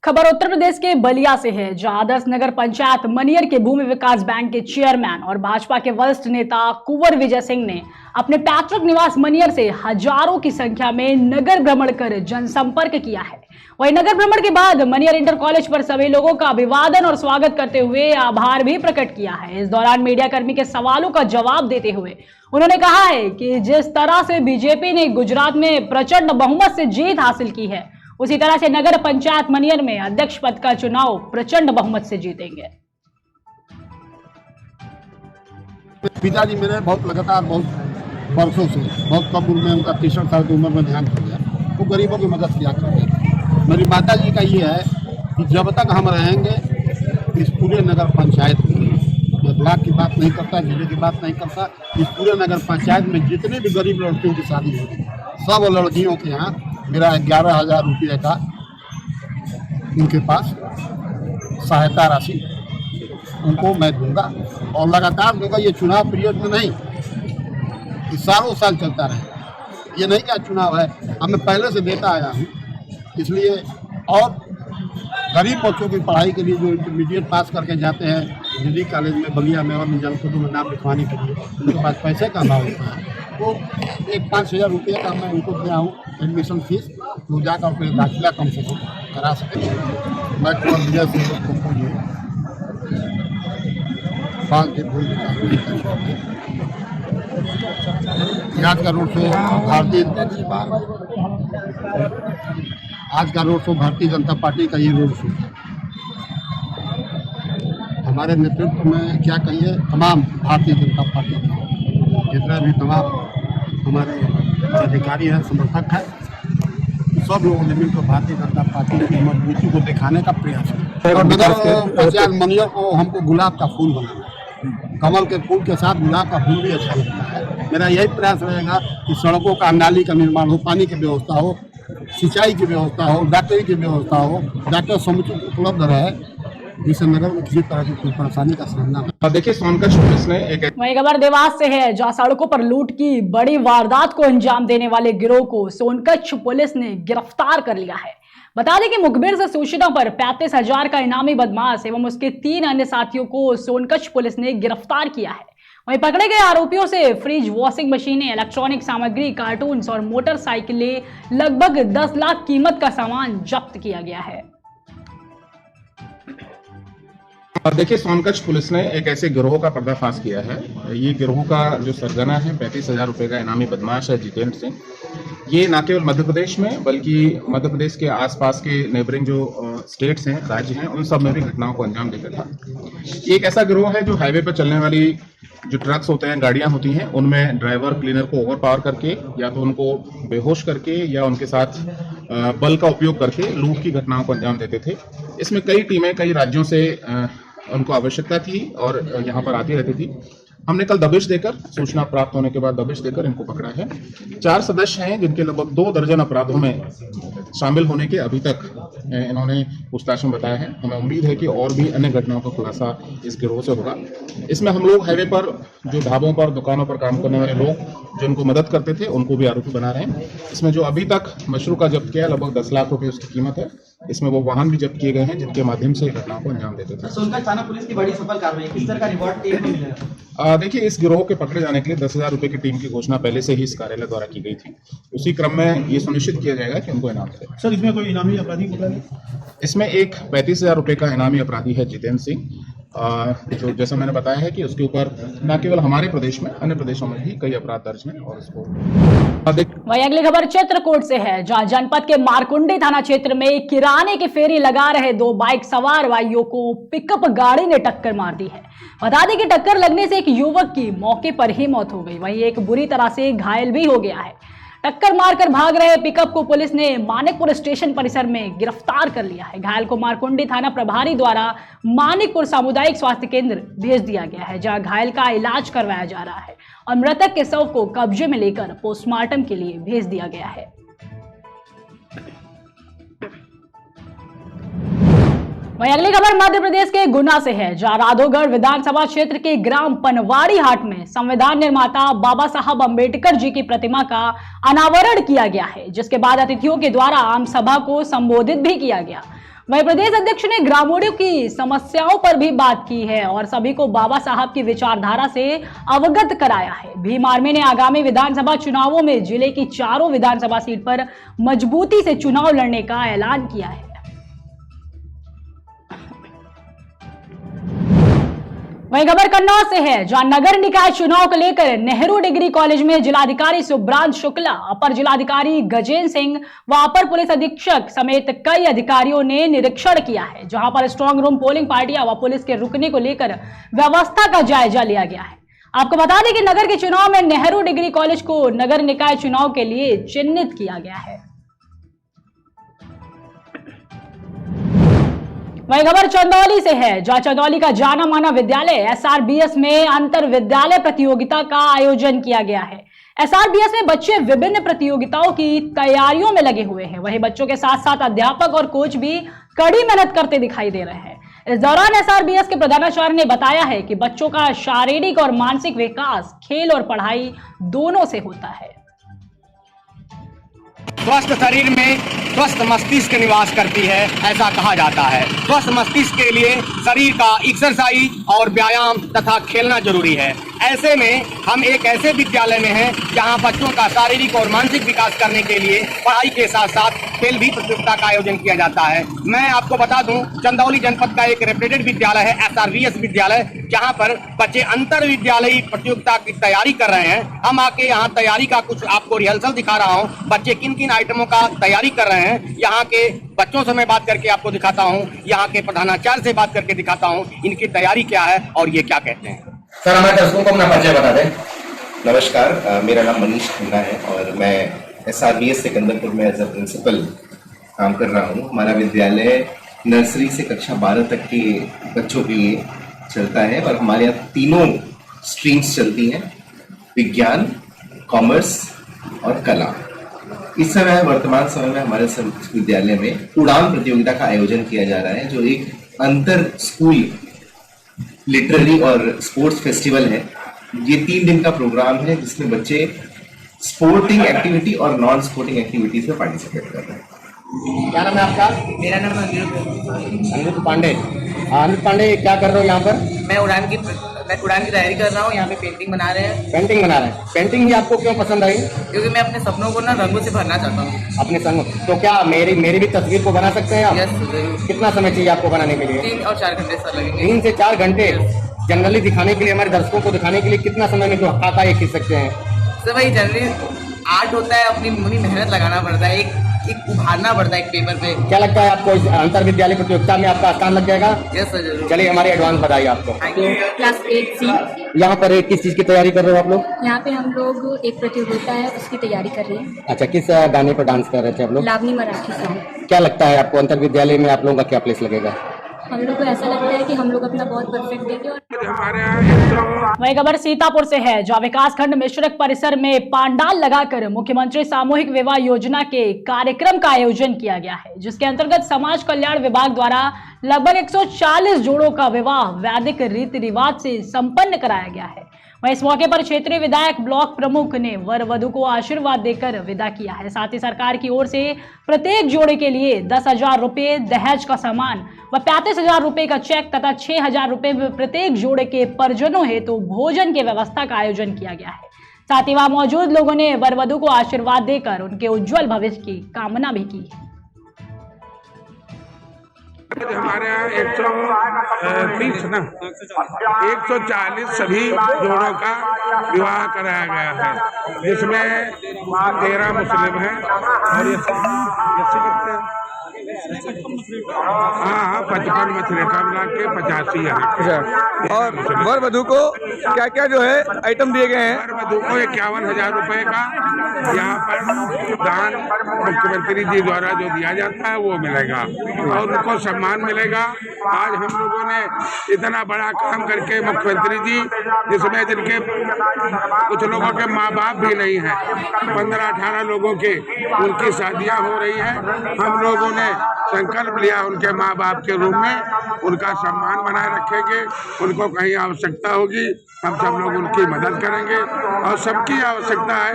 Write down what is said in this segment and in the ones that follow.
खबर उत्तर प्रदेश के बलिया से है, जहां आदर्श नगर पंचायत मनियर के भूमि विकास बैंक के चेयरमैन और भाजपा के वरिष्ठ नेता कुंवर विजय सिंह ने अपने पैतृक निवास मनियर से हजारों की संख्या में नगर भ्रमण कर जनसंपर्क किया है। वहीं नगर भ्रमण के बाद मनियर इंटर कॉलेज पर सभी लोगों का अभिवादन और स्वागत करते हुए आभार भी प्रकट किया है। इस दौरान मीडिया कर्मी के सवालों का जवाब देते हुए उन्होंने कहा है कि जिस तरह से बीजेपी ने गुजरात में प्रचंड बहुमत से जीत हासिल की है, उसी तरह से नगर पंचायत मनियर में अध्यक्ष पद का चुनाव प्रचंड बहुमत से जीतेंगे। पिताजी मेरे बहुत लगातार बहुत वर्षों से बहुत कम उम्र में उनका 63 साल की उम्र में ध्यान कर दिया, वो गरीबों की मदद किया करते हैं। मेरी माता जी का ये है कि जब तक हम रहेंगे इस पूरे नगर पंचायत में, मैं ब्लॉक की बात नहीं करता, जिले की बात नहीं करता, इस पूरे नगर पंचायत में जितने भी गरीब लड़कियों की शादी होगी सब लड़कियों के यहाँ मेरा 11,000 रुपये का उनके पास सहायता राशि उनको मैं दूंगा और लगातार दूंगा। ये चुनाव पीरियड में नहीं, ये सालों साल चलता रहे। ये नहीं क्या चुनाव है, अब मैं पहले से देता आया हूँ, इसलिए और गरीब बच्चों की पढ़ाई के लिए जो इंटरमीडिएट पास करके जाते हैं दिल्ली कॉलेज में, बलिया में और जनपदों में नाम लिखवाने के लिए उनके पास पैसे का अभाव होता है, तो 5,000 रुपये का मैं उनको दिया हूँ एडमिशन फीस, तो जाकर अपने दाखिला कम से कम करा सकें। मैं कुंवर विजय सिंह को ये 5 दिन भूल आज का road show Bharatiya Janata party का ये रोड शो हमारे नेतृत्व में क्या कहिए, तमाम भारतीय जनता पार्टी जितना भी तमाम हमारे अधिकारी हैं, समर्थक हैं, सब लोगों ने मिलकर भारतीय जनता पार्टी की मजबूती को दिखाने का प्रयास किया। नगर पंचायत मनियर को हमको गुलाब का फूल बनाना है, कमल के फूल के साथ गुलाब का फूल भी अच्छा लगता है। मेरा यही प्रयास रहेगा कि सड़कों का, नाली का निर्माण हो, पानी की व्यवस्था हो, सिंचाई की व्यवस्था हो, डॉक्टरी की व्यवस्था हो, डॉक्टर समुचित उपलब्ध रहे, जिससे नगर में किसी तरह की कोई परेशानी का सामना। देखिए, सोनकच्छ पुलिस ने एक वही खबर देवास से है, जहां सड़कों पर लूट की बड़ी वारदात को अंजाम देने वाले गिरोह को सोनकच्छ पुलिस ने गिरफ्तार कर लिया है। बता दें कि मुखबिर से सूचना पर 35,000 का इनामी बदमाश एवं उसके 3 अन्य साथियों को सोनकच्छ पुलिस ने गिरफ्तार किया है। वहीं पकड़े गए आरोपियों से फ्रिज, वॉशिंग मशीनें, इलेक्ट्रॉनिक सामग्री, कार्टून्स और मोटरसाइकिलें, लगभग 10 लाख कीमत का सामान जब्त किया गया है। देखिए, सोनकच्छ पुलिस ने एक ऐसे गिरोह का पर्दाफाश किया है। ये गिरोह का जो सरगना है 35,000 रुपए का इनामी बदमाश है जितेंद्र सिंह। ये न केवल मध्य प्रदेश में बल्कि मध्य प्रदेश के आसपास के नेबरिंग जो स्टेट्स हैं, राज्य हैं, उन सब में भी घटनाओं को अंजाम देता था। ये एक ऐसा गिरोह है जो हाईवे पर चलने वाली जो ट्रक्स होते हैं, गाड़ियां होती हैं, उनमें ड्राइवर, क्लीनर को ओवरपावर करके या तो उनको बेहोश करके या उनके साथ बल का उपयोग करके लूट की घटनाओं को अंजाम देते थे। इसमें कई टीमें कई राज्यों से उनको आवश्यकता थी और यहाँ पर आती रहती थी। हमने कल दबिश देकर, सूचना प्राप्त होने के बाद दबिश देकर इनको पकड़ा है। 4 सदस्य हैं जिनके लगभग 2 दर्जन अपराधों में शामिल होने के अभी तक इन्होंने पूछताछ में बताया है। हमें उम्मीद है कि और भी अन्य घटनाओं का खुलासा इस गिरोह से होगा। इसमें हम लोग हाईवे पर जो ढाबों पर, दुकानों पर काम करने वाले लोग जो उनको मदद करते थे उनको भी आरोपी बना रहे हैं। इसमें जो अभी तक मशरू का जब्त किया लगभग 10 लाख रुपए उसकी कीमत है। इसमें वो वाहन भी जब्त किए गए हैं जिनके माध्यम से घटनाओं को अंजाम देते थे। सोनकच्छ थाना पुलिस की बड़ी सफल कार्रवाई, किस तरह का रिवॉर्ड टीम को मिलेगा? देखिए, इस गिरोह के पकड़े जाने के लिए 10,000 रुपए की टीम की घोषणा पहले से ही इस कार्यालय द्वारा की गई थी। उसी क्रम में ये सुनिश्चित किया जाएगा कि उनको इनाम मिले। सर, इसमें कोई इनामी अपराधी पकड़ा गया? इसमें एक 35,000 रुपए का इनामी अपराधी है जितेंद्र सिंह, जो जैसा मैंने बताया है कि उसके ऊपर न केवल हमारे प्रदेश में, अन्य प्रदेशों में भी कई अपराध दर्ज हैं और इसको वही अगली खबर चित्रकूट से है, जहां जनपद के मारकुंडी थाना क्षेत्र में किराने की फेरी लगा रहे 2 बाइक सवार भाइयों को पिकअप गाड़ी ने टक्कर मार दी है। बता दें कि टक्कर लगने से एक युवक की मौके पर ही मौत हो गई, वहीं एक बुरी तरह से घायल भी हो गया है। टक्कर मारकर भाग रहे पिकअप को पुलिस ने मानिकपुर स्टेशन परिसर में गिरफ्तार कर लिया है। घायल को मारकुंडी थाना प्रभारी द्वारा मानिकपुर सामुदायिक स्वास्थ्य केंद्र भेज दिया गया है, जहां घायल का इलाज करवाया जा रहा है और मृतक के शव को कब्जे में लेकर पोस्टमार्टम के लिए भेज दिया गया है। वहीं अगली खबर मध्य प्रदेश के गुना से है, जहां राधोगढ़ विधानसभा क्षेत्र के ग्राम पनवाड़ी हाट में संविधान निर्माता बाबा साहब अंबेडकर जी की प्रतिमा का अनावरण किया गया है, जिसके बाद अतिथियों के द्वारा आम सभा को संबोधित भी किया गया। वहीं प्रदेश अध्यक्ष ने ग्रामीणों की समस्याओं पर भी बात की है और सभी को बाबा साहब की विचारधारा से अवगत कराया है। भीम आर्मी ने आगामी विधानसभा चुनावों में जिले की चारों विधानसभा सीट पर मजबूती से चुनाव लड़ने का ऐलान किया है। वहीं खबर कन्नौज से है, जहां नगर निकाय चुनाव को लेकर नेहरू डिग्री कॉलेज में जिलाधिकारी सुब्रांत शुक्ला, अपर जिलाधिकारी गजेंद्र सिंह व अपर पुलिस अधीक्षक समेत कई अधिकारियों ने निरीक्षण किया है, जहां पर स्ट्रांग रूम, पोलिंग पार्टियां व पुलिस के रुकने को लेकर व्यवस्था का जायजा लिया गया है। आपको बता दें कि नगर के चुनाव में नेहरू डिग्री कॉलेज को नगर निकाय चुनाव के लिए चिन्हित किया गया है। वही खबर चंदौली से है, जहां चंदौली का जाना माना विद्यालय SRBS में अंतर विद्यालय प्रतियोगिता का आयोजन किया गया है। SRBS में बच्चे विभिन्न प्रतियोगिताओं की तैयारियों में लगे हुए हैं। वहीं बच्चों के साथ साथ अध्यापक और कोच भी कड़ी मेहनत करते दिखाई दे रहे हैं। इस दौरान SRBS के प्रधानाचार्य ने बताया है कि बच्चों का शारीरिक और मानसिक विकास खेल और पढ़ाई दोनों से होता है। स्वस्थ शरीर में स्वस्थ मस्तिष्क निवास करती है, ऐसा कहा जाता है। स्वस्थ मस्तिष्क के लिए शरीर का एक्सरसाइज और व्यायाम तथा खेलना जरूरी है। ऐसे में हम एक ऐसे विद्यालय में हैं जहां बच्चों का शारीरिक और मानसिक विकास करने के लिए पढ़ाई के साथ साथ खेल भी प्रतियोगिता का आयोजन किया जाता है। मैं आपको बता दूं, चंदौली जनपद का एक रेप्यूटेड विद्यालय है SRBS विद्यालय, जहां पर बच्चे अंतर विद्यालयी प्रतियोगिता की तैयारी कर रहे हैं। हम आके यहाँ तैयारी का कुछ आपको रिहर्सल दिखा रहा हूँ, बच्चे किन किन आइटमों का तैयारी कर रहे हैं। यहाँ के बच्चों से मैं बात करके आपको दिखाता हूँ, यहाँ के प्रधानाचार्य से बात करके दिखाता हूँ इनकी तैयारी क्या है और ये क्या कहते हैं। सर, हमारे दर्शकों को अपना परिचय बता दें। नमस्कार, मेरा नाम मनीष खन्ना है और मैं SRBS सिकंदरपुर में एज अ प्रिंसिपल काम कर रहा हूँ। हमारा विद्यालय नर्सरी से कक्षा 12 तक के बच्चों के लिए चलता है और हमारे यहाँ तीनों स्ट्रीम्स चलती हैं, विज्ञान, कॉमर्स और कला। इस समय वर्तमान समय में हमारे विद्यालय में उड़ान प्रतियोगिता का आयोजन किया जा रहा है, जो एक अंतर स्कूल लिटरेरी और स्पोर्ट्स फेस्टिवल है। ये 3 दिन का प्रोग्राम है जिसमें बच्चे स्पोर्टिंग एक्टिविटी और नॉन स्पोर्टिंग एक्टिविटीज में पार्टिसिपेट कर रहे हैं। क्या नाम है आपका? मेरा नाम अनिरुद्ध पांडे। अनिरुद्ध पांडे, क्या कर रहे हो यहाँ पर? मैं उड़ान की तैयारी कर रहा हूँ। यहाँ पे पेंटिंग बना रहे हैं। पेंटिंग बना रहे हैं। पेंटिंग ही आपको क्यों पसंद आई? क्योंकि मैं अपने सपनों को ना रंगों से भरना चाहता हूँ। अपने संग तो क्या मेरी भी तस्वीर को बना सकते हैं आप? यस, जरूर। कितना समय चाहिए आपको बनाने के लिए? 3 और 4 घंटे सर लगेंगे। 3 से 4 घंटे जनरली दिखाने के लिए, हमारे दर्शकों को दिखाने के लिए कितना समय में जो खाता ये खींच सकते हैं? सर भाई, जनरली आर्ट होता है, अपनी पूरी मेहनत लगाना पड़ता है, एक उभारना पड़ता है एक पेपर पे। क्या लगता है आपको इस अंतर विद्यालय प्रतियोगिता में आपका स्थान लग जाएगा? यस सर, जरूर। चलिए, हमारी एडवांस बधाई आपको। Class 8C। यहाँ पर किस चीज की तैयारी कर रहे हो आप लोग? यहाँ पे हम लोग एक प्रतियोगिता है उसकी तैयारी कर रहे हैं। अच्छा, किस गाने पर डांस कर रहे थे आप लोग? लावनी मराठी सॉन्ग। क्या लगता है आपको अंतर विद्यालय में आप लोगों का क्या प्लेस लगेगा? हम लोग को ऐसा लगता है कि हम लोग अपना बहुत परफेक्ट देंगे। और वही खबर सीतापुर से है, जहां विकासखंड मिश्रक परिसर में पांडाल लगाकर मुख्यमंत्री सामूहिक विवाह योजना के कार्यक्रम का आयोजन किया गया है, जिसके अंतर्गत समाज कल्याण विभाग द्वारा लगभग 140 जोड़ों का विवाह वैदिक रीति रिवाज से संपन्न कराया गया है। वहीं इस मौके पर क्षेत्रीय विधायक ब्लॉक प्रमुख ने वर वधु को आशीर्वाद देकर विदा किया है। साथ ही सरकार की ओर से प्रत्येक जोड़े के लिए 10,000 रुपए दहेज का सामान व 35,000 रुपए का चेक तथा 6,000 रुपए प्रत्येक जोड़े के परिजनों हेतु भोजन की व्यवस्था का आयोजन किया गया है। साथ ही वहां मौजूद लोगों ने वर वधु को आशीर्वाद देकर उनके उज्जवल भविष्य की कामना भी की है। हमारे यहाँ 140 सभी जोड़ों का विवाह कराया गया है, जिसमें 13 मुस्लिम हैं और ये करते हैं। हाँ, 55 मछलिका मिला के 85 है। और वर वधु को क्या क्या जो है आइटम दिए गए हैं? वर वधु को 51,000 रुपए का यहाँ पर दान मुख्यमंत्री जी द्वारा जो दिया जाता है वो मिलेगा और उनको सम्मान मिलेगा। आज हम लोगों ने इतना बड़ा काम करके मुख्यमंत्री जी, जिसमें जिनके कुछ लोगों के माँ बाप भी नहीं हैं, 15-18 लोगों के उनकी शादियाँ हो रही हैं। हम लोगों ने संकल्प लिया उनके माँ बाप के रूप में, उनका सम्मान बनाए रखेंगे। उनको कहीं आवश्यकता होगी हम सब लोग उनकी मदद करेंगे और सबकी आवश्यकता है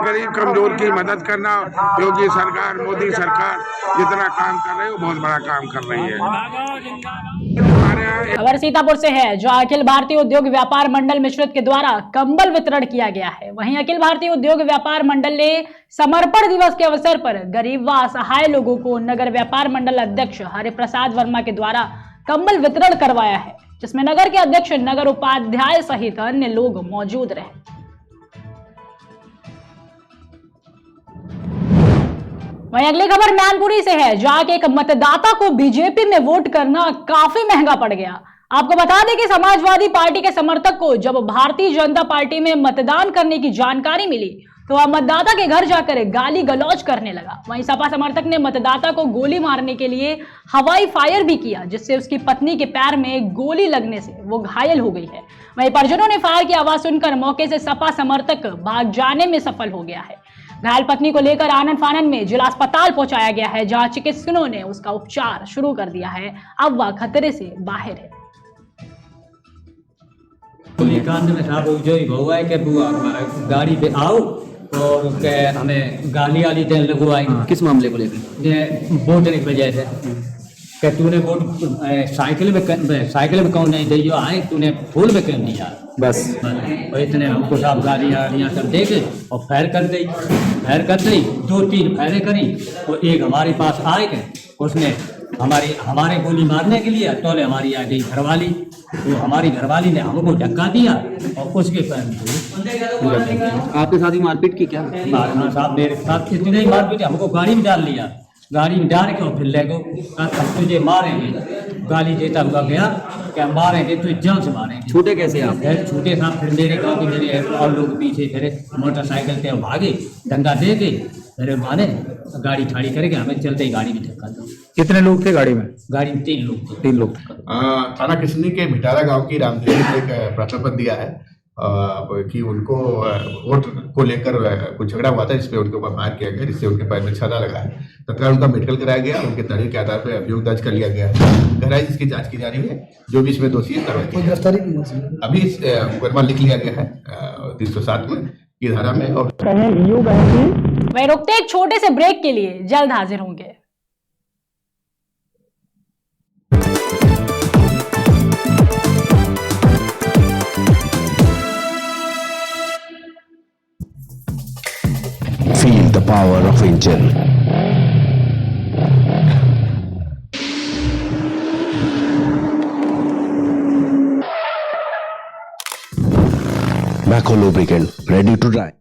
गरीब कमजोर की मदद करना। योगी सरकार, मोदी सरकार जितना काम कर रही है वो बहुत बड़ा काम कर रही है। हमारे यहाँ खबर सीतापुर से है, जो अखिल भारतीय उद्योग व्यापार मंडल मिश्रित के द्वारा कंबल वितरण किया गया है। वहीं अखिल भारतीय उद्योग व्यापार मंडल ने समर्पण दिवस के अवसर पर गरीब व असहाय लोगों को नगर व्यापार मंडल अध्यक्ष हरिप्रसाद वर्मा के द्वारा कंबल वितरण करवाया है, जिसमें नगर के अध्यक्ष, नगर उपाध्याय सहित अन्य लोग मौजूद रहे। वहीं अगली खबर मैनपुरी से है, जहां एक मतदाता को बीजेपी में वोट करना काफी महंगा पड़ गया। आपको बता दें कि समाजवादी पार्टी के समर्थक को जब भारतीय जनता पार्टी में मतदान करने की जानकारी मिली तो वह मतदाता के घर जाकर गाली गलौज करने लगा। वहीं सपा समर्थक ने मतदाता को गोली मारने के लिए हवाई फायर भी किया, जिससे उसकी पत्नी के पैर में गोली लगने से वो घायल हो गई है। वहीं परिजनों ने फायर की आवाज सुनकर मौके से सपा समर्थक भाग जाने में सफल हो गया है। घायल पत्नी को लेकर आनन फानन में जिला अस्पताल पहुंचाया गया है, जहां चिकित्सकों ने उसका उपचार शुरू कर दिया है। अब वह खतरे से बाहर है। में साहब जो ही हुआ है कि गाड़ी पे आओ और हमें गाली वाली तेल लगवाई। किस मामले को लेकर? वोट देने की वजह से कि तूने वोट साइकिल में कौन नहीं दी, आए तूने फूल में क्यों नहीं यार, बस और इतने हमको साहब गालियाँ सब दे के और फायर कर दी। 2-3 फायरें करी और एक हमारे पास आए के उसने हमारे गोली मारने के लिए तो हमारी आ गई घरवाली, तो हमारी घरवाली ने हमको धक्का दिया और उसके आपके साथ ही मारपीट की क्या? मारना साहब मेरे साथ इतने ही मारपीट, हमको गाड़ी में डाल लिया, गाड़ी में डाल के और फिर ले गो तुझे मारेंगे, गाली देता हुआ गया क्या मारेंगे तो जान से मारेंगे। छूटे कैसे आप? छूटे साहब फिर मेरे गाँव के मेरे और लोग पीछे फिर मोटरसाइकिल पे भागे, डंगा दे के फिर मारे, गाड़ी ठाड़ी करके हमें चलते ही गाड़ी में धक्का दो। कितने लोग थे गाड़ी में? गाड़ी में 3 लोग थे। 3 लोग। थाना किसनी के भिटारा गांव की रामदेवी ने एक प्रश्न दिया है कि उनको वोट को लेकर कुछ झगड़ा हुआ था, जिसपे उनके ऊपर मार किया गया, जिससे उनके पैर में छाला लगा है। तत्काल उनका मेडिकल कराया गया, उनके तरीके के आधार पर अभियोग दर्ज कर लिया गया है। गहराई इसकी जांच की जा रही है, जो भी इसमें दोषी है गिरफ्तारी अभी मुकदमा लिख लिया गया है 307 में की धारा में। और वहीं रुकते एक छोटे से ब्रेक के लिए, जल्द हाजिर होंगे। Feel the power of engine. Macco lubricant, ready to drive.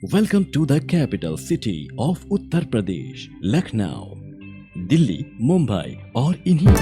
Welcome to the capital city of Uttar Pradesh, Lucknow, Delhi, Mumbai और इन्हीं